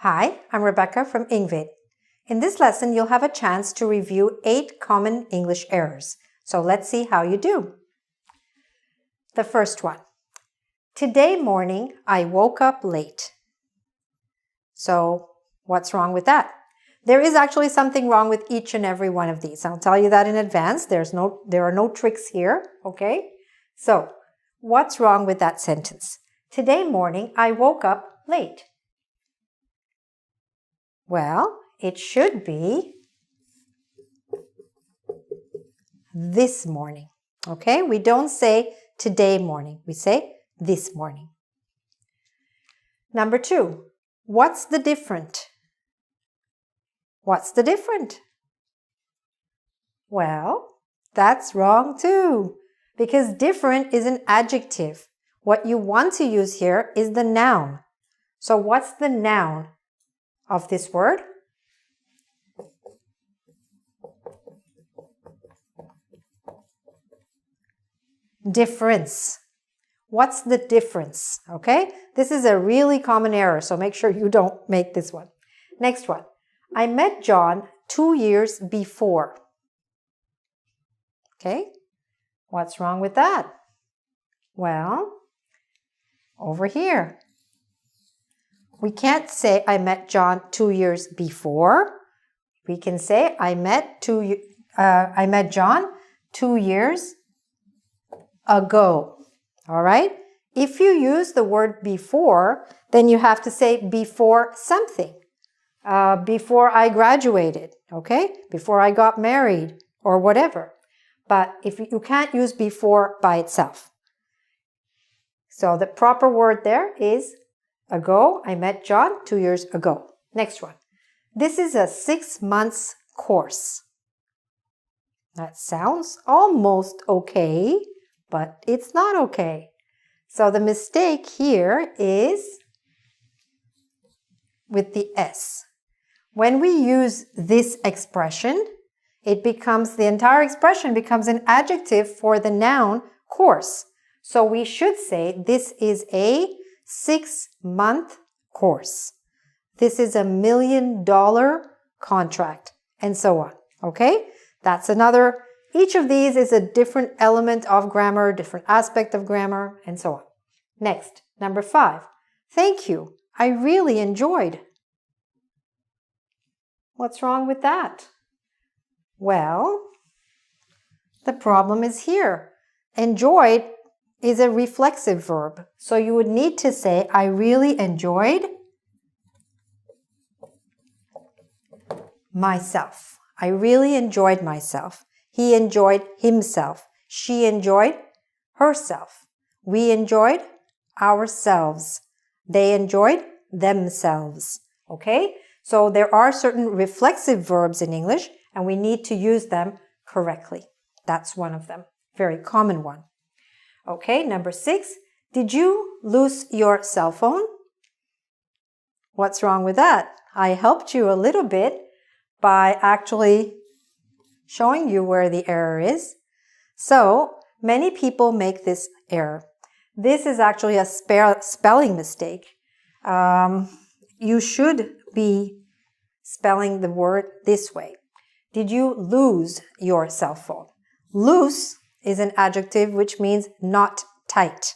Hi, I'm Rebecca from Ingvid. In this lesson, you'll have a chance to review 8 common English errors. So let's see how you do. The first one. Today morning, I woke up late. So what's wrong with that? There is actually something wrong with each and every one of these. I'll tell you that in advance. There are no tricks here, okay? So what's wrong with that sentence? Today morning, I woke up late. Well, it should be this morning, okay? We don't say today morning. We say this morning. Number 2, what's the different? What's the different? Well, that's wrong too, because different is an adjective. What you want to use here is the noun. So what's the noun of this word? Difference. What's the difference? Okay, this is a really common error, so make sure you don't make this one. Next one. I met John 2 years before. Okay, what's wrong with that? Well, over here. We can't say I met John 2 years before. We can say I met John 2 years ago. All right? If you use the word before, then you have to say before something. Before I graduated, okay? Before I got married or whatever. But if you can't use before by itself. So the proper word there is ago. I met John 2 years ago. Next one. This is a 6 months course. That sounds almost okay, but it's not okay. So the mistake here is with the S. When we use this expression, the entire expression becomes an adjective for the noun course. So we should say this is a 6-month course. This is $1 million contract, and so on. Okay? That's another. Each of these is a different element of grammar, different aspect of grammar, and so on. Next, number 5. Thank you. I really enjoyed. What's wrong with that? Well, the problem is here. Enjoyed is a reflexive verb. So you would need to say, I really enjoyed myself. I really enjoyed myself. He enjoyed himself. She enjoyed herself. We enjoyed ourselves. They enjoyed themselves. Okay? So there are certain reflexive verbs in English, and we need to use them correctly. That's one of them. Very common one. Okay, number 6. Did you lose your cell phone? What's wrong with that? I helped you a little bit by actually showing you where the error is. So many people make this error. This is actually a spelling mistake. You should be spelling the word this way. Did you lose your cell phone? Loose is an adjective which means not tight.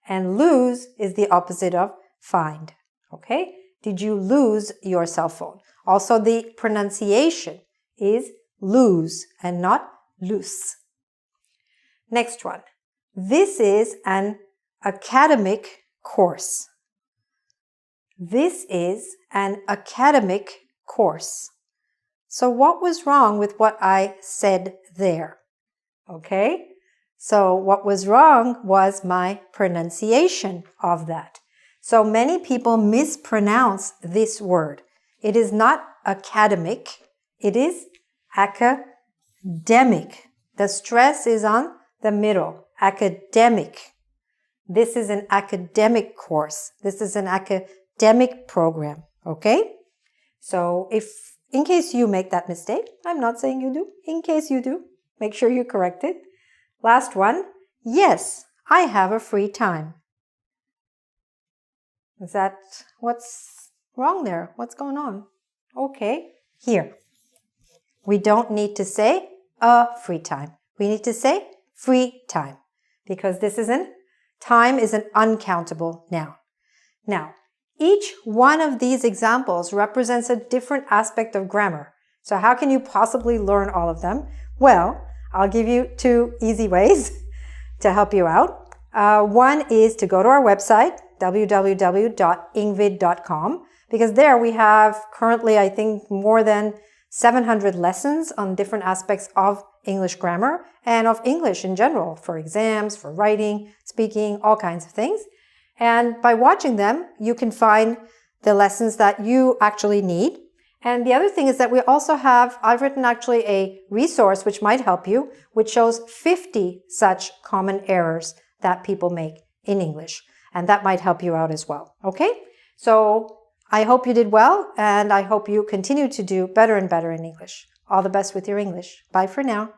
And lose is the opposite of find. Okay? Did you lose your cell phone? Also, the pronunciation is lose and not loose. Next one. This is an academic course. This is an academic course. So what was wrong with what I said there? Okay? So what was wrong was my pronunciation of that. So many people mispronounce this word. It is not academic. It is academic. The stress is on the middle. Academic. This is an academic course. This is an academic program. Okay? So in case you make that mistake, I'm not saying you do. In case you do, make sure you correct it. Last one. Yes, I have a free time. Is that what's wrong there. What's going on? Okay, here. We don't need to say a free time. We need to say free time because time is an uncountable noun. Now, each one of these examples represents a different aspect of grammar. So how can you possibly learn all of them? Well, I'll give you 2 easy ways to help you out. One is to go to our website, www.ingvid.com, because there we have currently, I think, more than 700 lessons on different aspects of English grammar and of English in general, for exams, for writing, speaking, all kinds of things. And by watching them, you can find the lessons that you actually need. And the other thing is that I've written actually a resource which might help you, which shows 50 such common errors that people make in English. And that might help you out as well. Okay? So I hope you did well, and I hope you continue to do better and better in English. All the best with your English. Bye for now.